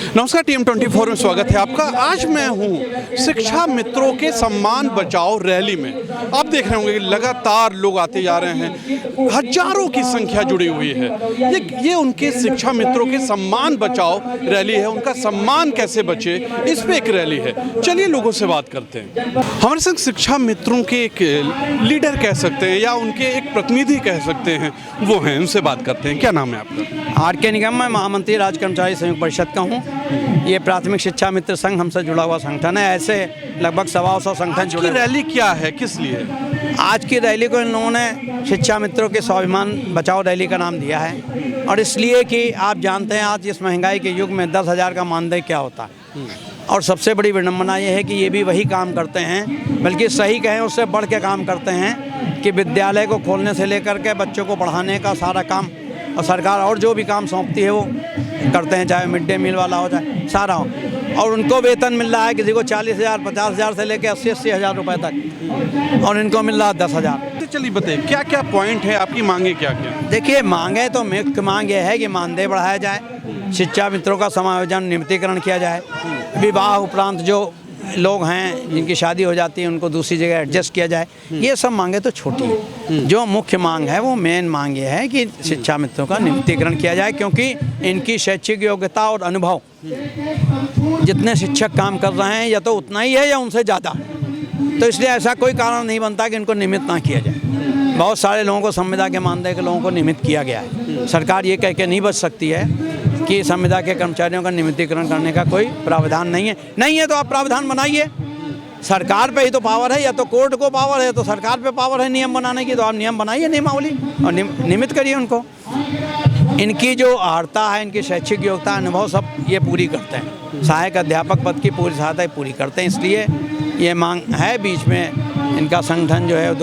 नमस्कार, TM24 में स्वागत है आपका। आज मैं हूँ शिक्षा मित्रों के सम्मान बचाओ रैली में। आप देख रहे होंगे कि लगातार लोग आते जा रहे हैं, हजारों की संख्या जुड़ी हुई है। ये उनके शिक्षा मित्रों के सम्मान बचाओ रैली है। उनका सम्मान कैसे बचे, इस पे एक रैली है। चलिए लोगों से बात करते हैं। हमारे संग शिक्षा मित्रों के एक लीडर कह सकते हैं या उनके एक प्रतिनिधि कह सकते हैं, वो हैं, उनसे बात करते हैं। क्या नाम है आपका? RK निगम, मैं महामंत्री राज्य कर्मचारी संयुक्त परिषद का हूँ। ये प्राथमिक शिक्षा मित्र संघ हमसे जुड़ा हुआ संगठन है। ऐसे लगभग 100 संगठन जुड़े। रैली क्या है, किस लिए? आज की रैली को इन लोगों ने शिक्षा मित्रों के स्वाभिमान बचाओ रैली का नाम दिया है, और इसलिए कि आप जानते हैं आज इस महंगाई के युग में 10,000 का मानदेय क्या होता है। और सबसे बड़ी विडंबना ये है कि ये भी वही काम करते हैं, बल्कि सही कहें उससे बढ़ के काम करते हैं कि विद्यालय को खोलने से लेकर के बच्चों को पढ़ाने का सारा काम, और सरकार और जो भी काम सौंपती है वो करते हैं, चाहे मिड डे मील वाला हो, चाहे सारा हो। और उनको वेतन मिल रहा है, किसी को 40,000 50,000 से लेकर 80 हज़ार रुपये तक, और इनको मिल रहा है 10,000। चलिए बताइए, क्या क्या पॉइंट है आपकी, मांगे क्या क्या? देखिए, मांगे तो मुख्य मांग ये है कि मानदेय बढ़ाया जाए, शिक्षा मित्रों का समायोजन नियमितीकरण किया जाए, विवाह उपरांत जो लोग हैं जिनकी शादी हो जाती है उनको दूसरी जगह एडजस्ट किया जाए। ये सब मांगे तो छोटी है। जो मुख्य मांग है वो मेन मांग ये है कि शिक्षा मित्रों का नियमितीकरण किया जाए, क्योंकि इनकी शैक्षिक योग्यता और अनुभव जितने शिक्षक काम कर रहे हैं या तो उतना ही है या उनसे ज़्यादा, तो इसलिए ऐसा कोई कारण नहीं बनता कि इनको नियमित ना किया जाए। बहुत सारे लोगों को संविदा के मानदेय के लोगों को नियमित किया गया है। सरकार ये कह के नहीं बच सकती है कि संविदा के कर्मचारियों का नियमितीकरण करने का कोई प्रावधान नहीं है तो आप प्रावधान बनाइए। सरकार पे ही तो पावर है, या तो कोर्ट को पावर है तो सरकार पे पावर है नियम बनाने की, तो आप नियम बनाइए नियमावली और नियमित करिए उनको। इनकी जो अर्हता है, इनकी शैक्षिक योग्यता, अनुभव सब ये पूरी करते हैं। सहायक अध्यापक पद की पूरी सहायता पूरी करते हैं, इसलिए ये मांग है। बीच में इनका संगठन जो है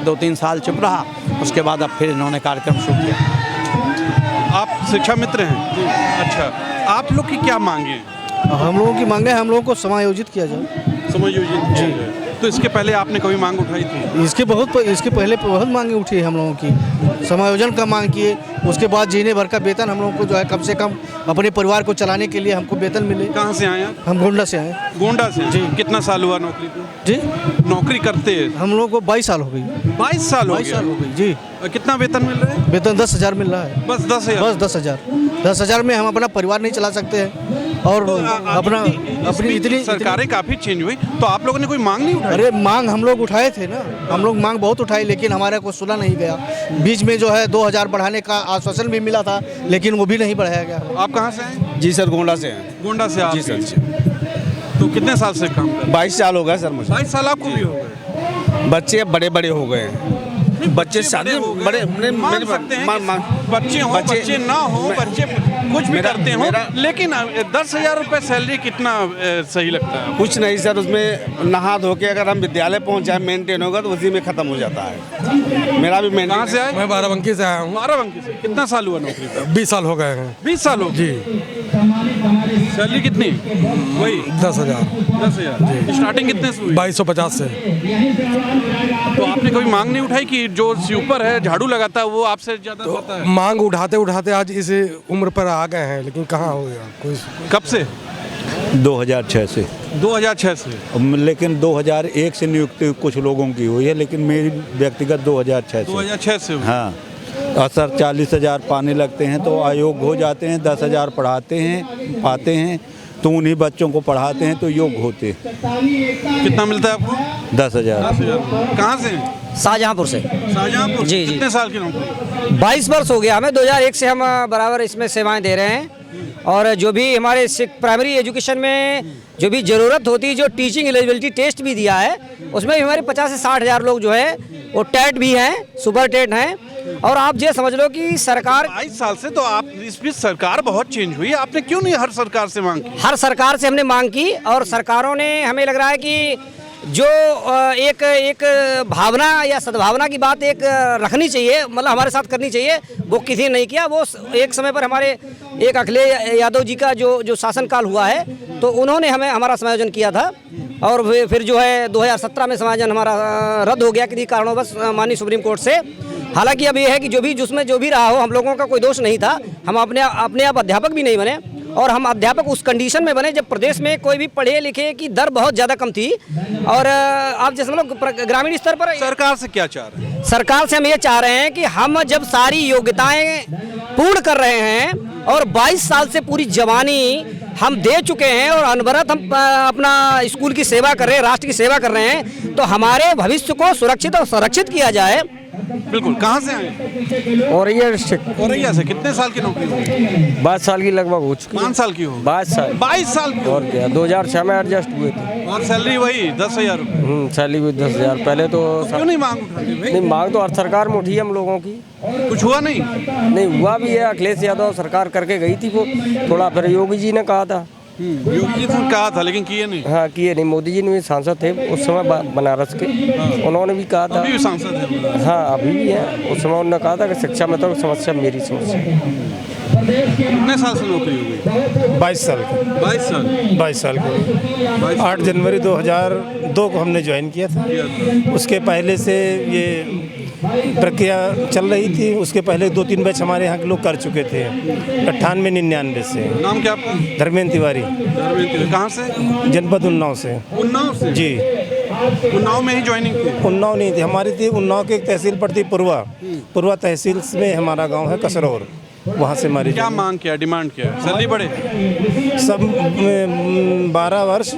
2-3 साल चुप रहा, उसके बाद अब फिर इन्होंने कार्यक्रम शुरू किया। आप शिक्षा मित्र हैं? अच्छा, आप लोग की क्या मांगे? हम लोगों की मांगे, हम लोगों को समायोजित किया जाए। समायोजित जी। तो इसके पहले आपने कभी मांग उठाई थी? इसके पहले बहुत मांगे उठी है हम लोगों की। समायोजन का मांग किए, उसके बाद जीने भर का वेतन हम लोगों को जो है कम से कम अपने परिवार को चलाने के लिए हमको वेतन मिले। कहाँ से आए आप? हम गोंडा से आए। गोंडा से जी। कितना साल हुआ नौकरी पे? जी, नौकरी करते हम लोगों को 22 साल हो गई। 22 साल हो 22 साल हो गई जी। कितना वेतन मिल रहा है? वेतन 10,000 मिल रहा है। बस 10,000? बस 10,000। 10,000 में हम अपना परिवार नहीं चला सकते हैं, और अपनी इतनी सरकारें काफ़ी चेंज हुई, तो आप लोगों ने कोई मांग नहीं उठाई? अरे मांग हम लोग उठाए थे ना, हम लोग मांग बहुत उठाई, लेकिन हमारे को सुना नहीं गया। बीच में जो है 2,000 बढ़ाने का आश्वासन भी मिला था, लेकिन वो भी नहीं बढ़ाया गया। आप कहाँ से हैं? जी सर, गोंडा से हैं। गोंडा से आप? जी सर। तो कितने साल से काम कर रहे हैं? 22 साल हो गए सर मुझे। 22 साल आपको भी हो गए? बच्चे अब बड़े हो गए हैं। बच्चे शादी बड़े मान सकते हैं बच्चे हो, बच्चे ना हो, बच्चे कुछ भी करते हो, लेकिन 10,000 रुपये सैलरी कितना सही लगता है? कुछ नहीं सर, उसमें नहा धो के अगर हम विद्यालय पहुंच जाए मेंटेन होगा तो उसी में ख़त्म हो जाता है। मेरा भी मेंटेन। कहाँ से आए? मैं बाराबंकी से आया हूँ। बाराबंकी से? कितना साल हुआ नौकरी पे? 20 साल हो गए हैं। 20 साल हो जी। सैलरी कितनी? वही 10,000। 10,000 स्टार्टिंग कितने से हुई? 2250 से। तो आपने कोई मांग नहीं उठाई कि जो ऊपर है झाड़ू लगाता है वो आपसे ज़्यादा करता है? मांग उठाते उठाते आज इस उम्र पर आ गए हैं, लेकिन कहाँ हो गया कोई। कब से? 2006 से। 2006 से? लेकिन 2001 से नियुक्ति कुछ लोगों की हुई है, लेकिन मेरी व्यक्तिगत 2006 से। 2006 से हुई? हाँ। असर 40,000 पाने लगते हैं तो अयोग्य हो जाते हैं। 10,000 पढ़ाते हैं, पाते हैं तो उन्हीं बच्चों को पढ़ाते हैं तो योग्य होते हैं। कितना मिलता है आपको? 10,000। कहाँ से? शाहजहाँपुर से। शाहजहाँपुर? जी। कितने साल की नौकरी? 22 वर्ष हो गया हमें। 2001 से हम बराबर इसमें सेवाएं दे रहे हैं, और जो भी हमारे प्राइमरी एजुकेशन में जो भी ज़रूरत होती है, जो टीचिंग एलिजिबिलिटी टेस्ट भी दिया है, उसमें भी हमारे 50 से 60 हज़ार लोग जो है वो टेट भी हैं, सुपर टेट हैं। और आप ये समझ लो कि सरकार 22 साल से, तो आप इस बीच सरकार बहुत चेंज हुई, आपने क्यों नहीं हर सरकार से मांग की? हर सरकार से हमने मांग की, और सरकारों ने, हमें लग रहा है कि जो एक भावना या सद्भावना की बात एक रखनी चाहिए, मतलब हमारे साथ करनी चाहिए, वो किसी ने नहीं किया। वो एक समय पर हमारे एक अखिलेश यादव जी का जो शासनकाल हुआ है, तो उन्होंने हमारा समायोजन किया था, और फिर जो है 2017 में समायोजन हमारा रद्द हो गया किसी कारणवश माननीय सुप्रीम कोर्ट से। हालांकि अब ये है कि जिसमें जो भी रहा हो, हम लोगों का कोई दोष नहीं था, हम अपने आप अध्यापक भी नहीं बने, और हम अध्यापक उस कंडीशन में बने जब प्रदेश में कोई भी पढ़े लिखे की दर बहुत ज़्यादा कम थी। और आप जैसे मतलब ग्रामीण स्तर पर सरकार से क्या चाह रहे हैं? सरकार से हम ये चाह रहे हैं कि हम जब सारी योग्यताएं पूर्ण कर रहे हैं और 22 साल से पूरी जवानी हम दे चुके हैं और अनवरत हम अपना स्कूल की सेवा कर रहे हैं, राष्ट्र की सेवा कर रहे हैं, तो हमारे भविष्य को सुरक्षित और संरक्षित किया जाए। बिल्कुल। कहाँ से आए? औरैया डिस्ट्रिक्ट। औरैया से। कितने साल की नौकरी हो? 22 साल की लगभग हो चुकी। 5 साल की हो? 22 साल। 22 साल की। और क्या, 2006 में एडजस्ट हुए थे। और सैलरी वही 10,000 रुपये? सैलरी भी 10,000। पहले तो क्यों नहीं मांग उठाते भाई? नहीं, मांग तो हर सरकार में उठी है हम लोगों की। कुछ हुआ नहीं? नहीं हुआ भी है, अखिलेश यादव सरकार करके गई थी वो, थोड़ा फिर योगी जी ने कहा था। योगी जी ने कहा था लेकिन किए नहीं। हाँ किए नहीं। मोदी जी ने भी सांसद थे उस समय बनारस के, उन्होंने भी कहा था। अभी भी सांसद है? हाँ अभी भी है। उस समय उन्होंने कहा था कि शिक्षा में तो समस्या मेरी समस्या है। कितने साल से नौकरी हो गई? 22 साल। 22 साल। 22 साल के 8 जनवरी 2002 को हमने ज्वाइन किया था। उसके पहले से ये प्रक्रिया चल रही थी। उसके पहले 2-3 बैच हमारे यहाँ के लोग कर चुके थे 98-99 से। नाम क्या आपका? धर्मेंद्र तिवारी। कहाँ से? जनपद उन्नाव से। उन्नाव से? जी। उन्नाव में ही ज्वाइनिंग की? उन्नाव नहीं थी हमारी, थी उन्नाव की एक तहसील पड़ती पूर्वा तहसील में हमारा गांव है कसरौर, वहाँ से हमारी। क्या मांग किया, डिमांड किया? सैलरी बढ़े? सब 12 वर्ष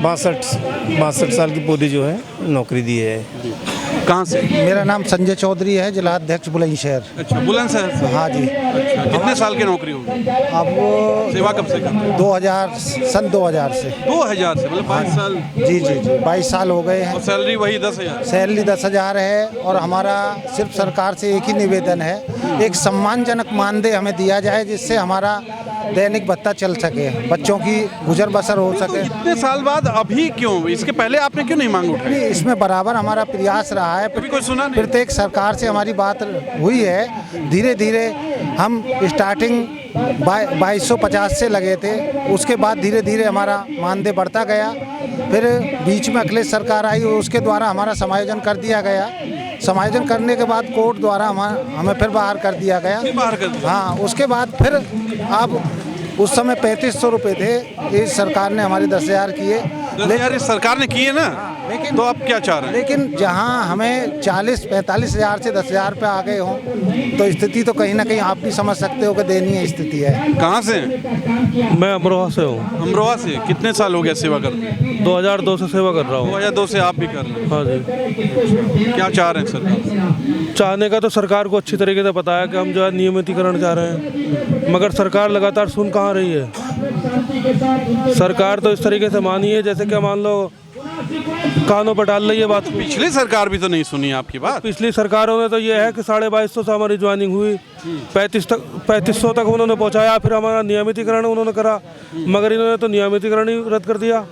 62 साल की पूरी जो है नौकरी दी है। कहाँ से? मेरा नाम संजय चौधरी है, जिला अध्यक्ष बुलंदशहर। अच्छा, बुलंदशहर से? हाँ जी। अच्छा, कितने साल की नौकरी होगी? अब वो सेवा कब से करते हैं? 2000 से। 2000 से, मतलब 22 साल? जी 22 साल हो गए हैं। और सैलरी वही 10,000? सैलरी 10,000 है। और हमारा सिर्फ सरकार से एक ही निवेदन है, एक सम्मानजनक मानदेय हमें दिया जाए जिससे हमारा दैनिक भत्ता चल सके, बच्चों की गुजर बसर हो सके। इतने साल बाद अभी क्यों? इसके पहले आपने क्यों नहीं मांग उठाई? इसमें बराबर हमारा प्रयास रहा है। कभी कोई सुना नहीं? प्रत्येक सरकार से हमारी बात हुई है। धीरे धीरे हम स्टार्टिंग 2250 से लगे थे, उसके बाद धीरे धीरे हमारा मानदेय बढ़ता गया। फिर बीच में अखिलेश सरकार आई, उसके द्वारा हमारा समायोजन कर दिया गया। समायोजन करने के बाद कोर्ट द्वारा हमें फिर बाहर कर दिया गया। बाहर कर दिया? हाँ, उसके बाद फिर अब उस समय 3500 रुपये थे, इस सरकार ने हमारे 10,000 किए। 10,000 इस सरकार ने किए ना, लेकिन तो आप क्या चाह रहे हैं? लेकिन जहाँ हमें 40-45 हज़ार से 10,000 पे आ गए हों तो स्थिति तो कहीं ना कहीं आप भी समझ सकते हो कि दयनीय स्थिति है। कहाँ से? मैं अमरोहा से हूँ। अमरोहा से? कितने साल हो गए सेवा करते? 2002 से सेवा कर रहा हूँ। 2002 से आप भी कर रहे हैं? हाँ जी। क्या चाह रहे हैं सरकार? चाहने का तो सरकार को अच्छी तरीके से पता है कि हम जो है नियमितीकरण चाह रहे हैं, मगर सरकार लगातार सुन कहाँ रही है। सरकार तो इस तरीके से मानी है जैसे कि मान लो कानों पर डाल रही है बात। पिछली सरकार भी तो नहीं सुनी आपकी बात? पिछली सरकारों ने तो ये है कि 2250 से हमारी ज्वाइनिंग हुई, 3500 तक उन्होंने पहुंचाया, फिर हमारा नियमितीकरण उन्होंने करा, मगर इन्होंने तो नियमितीकरण ही रद्द कर दिया।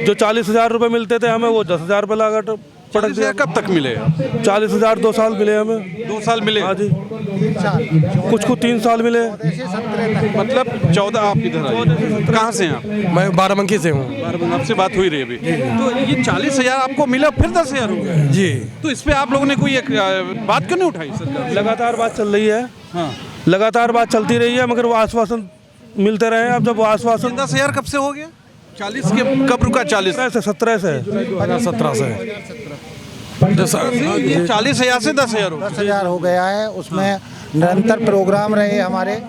जो 40,000 रुपये मिलते थे हमें, वो 10,000 रुपये लागत पटक दिया। कब तक मिले? 40,000 2 साल मिले हमें। 2 साल मिले? हाँ जी। कुछ 3 साल मिले। मतलब 14 आप इधर आए? कहाँ से हैं आप? मैं बाराबंकी से हूँ। आपसे बात हुई रही अभी? तो ये 40,000 आपको मिला, फिर 10,000 हो गया जी। तो इस पे आप लोगों ने कोई एक बात क्यों नहीं उठाई सरकार? लगातार बात चल रही है। हाँ, लगातार बात चलती रही है, मगर वो आश्वासन मिलते रहे। अब जब वो आश्वासन 10,000 कब से हो गया? 40 के कब रुका? 40 से 17 से 2017 से 40,000 से 10,000 हो गया। 10,000 हो गया है। उसमें निरंतर प्रोग्राम रहे हमारे,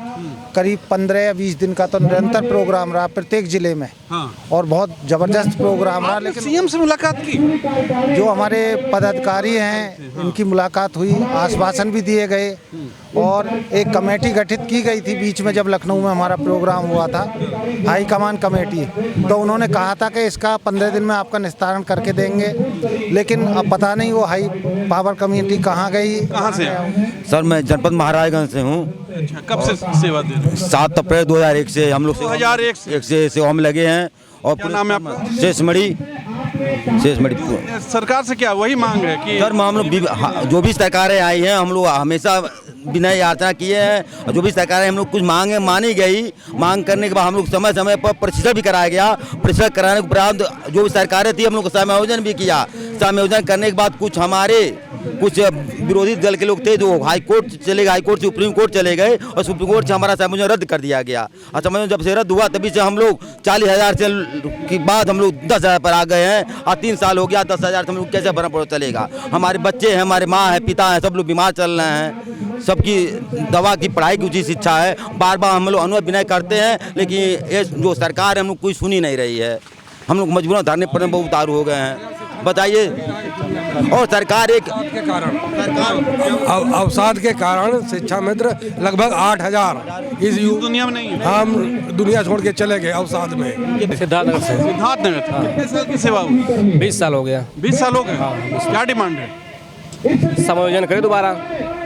करीब 15 या 20 दिन का तो निरंतर प्रोग्राम रहा प्रत्येक जिले में। हाँ। और बहुत ज़बरदस्त प्रोग्राम रहा। लेकिन सीएम से मुलाकात की? जो हमारे पदाधिकारी हैं इनकी मुलाकात हुई, आश्वासन भी दिए गए और एक कमेटी गठित की गई थी बीच में जब लखनऊ में हमारा प्रोग्राम हुआ था, हाई कमान कमेटी। तो उन्होंने कहा था कि इसका 15 दिन में आपका निस्तारण करके देंगे, लेकिन अब पता नहीं वो हाई पावर कमेटी कहाँ गई। कहाँ से? सर मैं जनपद महाराजगंज से हूँ। अच्छा, कब से सेवा दे रहे हैं? 7 अप्रैल 2001 से हम लोग 2001 से सेवा में लगे हैं। और क्या नाम है आपका? शेषमणि। सरकार से क्या वही मांग है कि सर हम लोग जो भी सरकारें आई हैं हम लोग हमेशा बिना याचना किए हैं। जो भी सरकारें हम लोग कुछ मांगे मानी गई, मांग करने के बाद हम लोग समय समय पर प्रशिक्षण भी कराया गया। प्रशिक्षण कराने के उपरांत जो भी सरकारें थी हम लोग समायोजन भी किया। समायोजन करने के बाद कुछ हमारे कुछ विरोधी दल के लोग थे जो हाई कोर्ट चले गए, हाई कोर्ट से सुप्रीम कोर्ट चले गए और सुप्रीम कोर्ट से हमारा संविधान रद्द कर दिया गया। और संविधान जब से रद्द हुआ तभी से हम लोग 40,000 से के बाद हम लोग 10,000 पर आ गए हैं और 3 साल हो गया। 10,000 से हम लोग कैसे भरना पड़ा चलेगा? हमारे बच्चे हैं, हमारे माँ है, पिता है, सब लोग बीमार चल रहे हैं। सबकी दवा की पढ़ाई की उचित शिक्षा है। बार बार हम लोग अनुरोध विनय करते हैं, लेकिन ये जो सरकार है हम लोग कोई सुनी नहीं रही है। हम लोग मजबूरन धरने पर बहुत उतारू हो गए हैं। बताइए, और सरकार एक अवसाद के कारण शिक्षा मित्र लगभग 8,000 इस दुनिया में नहीं है। हम दुनिया छोड़ के चले गए अवसाद में। सिद्धार्थनगर से। सिद्धार्थनगर कितने साल की सेवा हुई? 20 साल हो गया। 20 साल हो गए। क्या डिमांड है? समायोजन करे दोबारा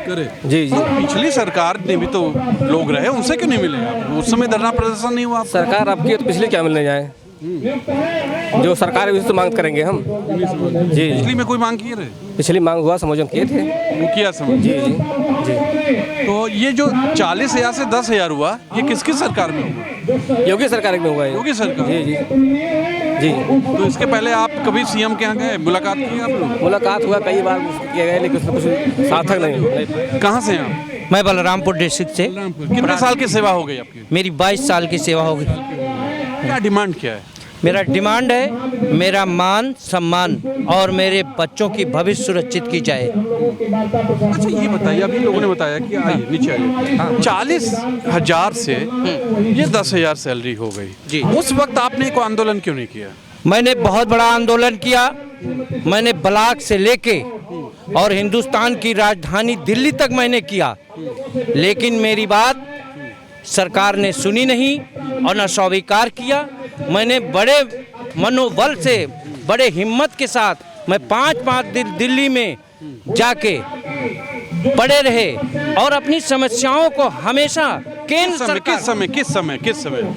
करे। जी जी। पिछली सरकार ने भी तो लोग रहे, उनसे क्यों नहीं मिले आपको? उस समय धरना प्रदर्शन नहीं हुआ? सरकार आपकी तो पिछली क्या मिलने जाए? जो सरकार है तो मांग करेंगे हम। जी। पिछली में कोई मांग किए रहे? पिछली मांग हुआ, समायोजन किए थे। वो किया समझ? जी जी जी। तो ये जो 40,000 से 10,000 हुआ, ये किसकी सरकार में हुआ? योगी सरकार में हुआ है। योगी सरकार? जी जी जी। तो इसके पहले आप कभी सीएम के यहाँ गए, मुलाकात की आप लोग? मुलाकात हुआ कई बार किया गया, लेकिन उसमें कुछ सार्थक नहीं। कहाँ से हैं आप? मैं बलरामपुर डिस्ट्रिक्ट से। कितने साल की सेवा हो गई आपकी? मेरी 22 साल की सेवा हो गई। क्या डिमांड क्या है? मेरा डिमांड है मेरा मान सम्मान और मेरे बच्चों की भविष्य सुरक्षित की जाए। अच्छा ये बताइए, अभी लोगों ने बताया कि आइए नीचे आइए, 40,000 से ये 10,000 सैलरी हो गई जी। उस वक्त आपने कोई आंदोलन क्यों नहीं किया? मैंने बहुत बड़ा आंदोलन किया। मैंने ब्लॉक से लेके और हिंदुस्तान की राजधानी दिल्ली तक मैंने किया, लेकिन मेरी बात सरकार ने सुनी नहीं और न स्वीकार किया। मैंने बड़े मनोबल से, बड़े हिम्मत के साथ मैं 5-5 दिन दिल्ली में जाके पड़े रहे और अपनी समस्याओं को हमेशा केंद्र सरकार। किस समय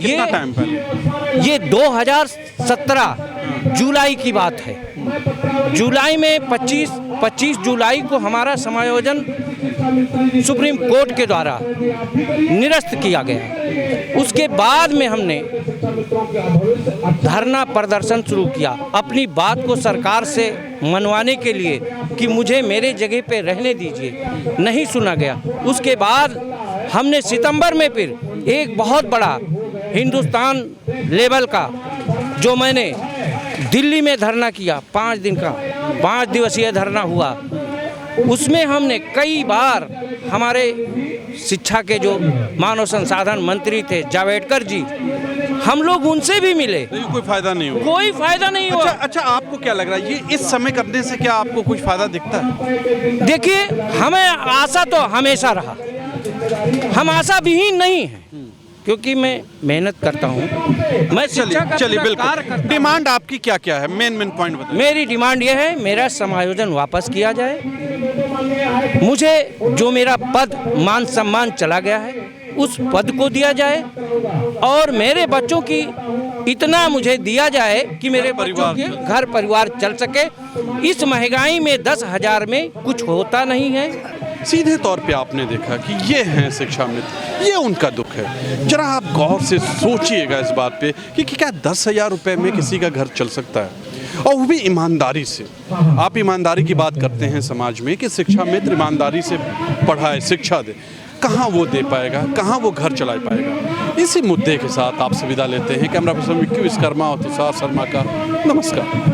कितना टाइम पहले? ये 2017 जुलाई की बात है। जुलाई में 25 जुलाई को हमारा समायोजन सुप्रीम कोर्ट के द्वारा निरस्त किया गया। उसके बाद में हमने धरना प्रदर्शन शुरू किया अपनी बात को सरकार से मनवाने के लिए कि मुझे मेरे जगह पे रहने दीजिए। नहीं सुना गया। उसके बाद हमने सितंबर में फिर एक बहुत बड़ा हिंदुस्तान लेवल का जो मैंने दिल्ली में धरना किया, 5 दिन का 5 दिवसीय धरना हुआ। उसमें हमने कई बार हमारे शिक्षा के जो मानव संसाधन मंत्री थे जावड़ेकर जी, हम लोग उनसे भी मिले। कोई फायदा नहीं हुआ? कोई फायदा नहीं हुआ। अच्छा आपको क्या लग रहा है, ये इस समय करने से क्या आपको कुछ फायदा दिखता है? देखिए, हमें आशा तो हमेशा रहा, हम आशा विहीन नहीं हैं, क्योंकि मैं मेहनत करता हूँ। मैं चलिए बिल्कुल। डिमांड आपकी क्या क्या है? मेन पॉइंट बताइए। मेरी डिमांड यह है मेरा समायोजन वापस किया जाए, मुझे जो मेरा पद मान सम्मान चला गया है उस पद को दिया जाए और मेरे बच्चों की इतना मुझे दिया जाए कि मेरे बच्चों के घर परिवार चल सके। इस महंगाई में 10,000 में कुछ होता नहीं है। सीधे तौर पे आपने देखा कि ये हैं शिक्षा मित्र, ये उनका दुख है। जरा आप गौर से सोचिएगा इस बात पे कि क्या 10,000 रुपये में किसी का घर चल सकता है, और वो भी ईमानदारी से। आप ईमानदारी की बात करते हैं समाज में कि शिक्षा मित्र ईमानदारी से पढ़ाए, शिक्षा दे, कहाँ वो दे पाएगा, कहाँ वो घर चला पाएगा? इसी मुद्दे के साथ आपसे विदा लेते हैं। कैमरा पर्सन विक्की विश्वकर्मा और तुषार शर्मा का नमस्कार।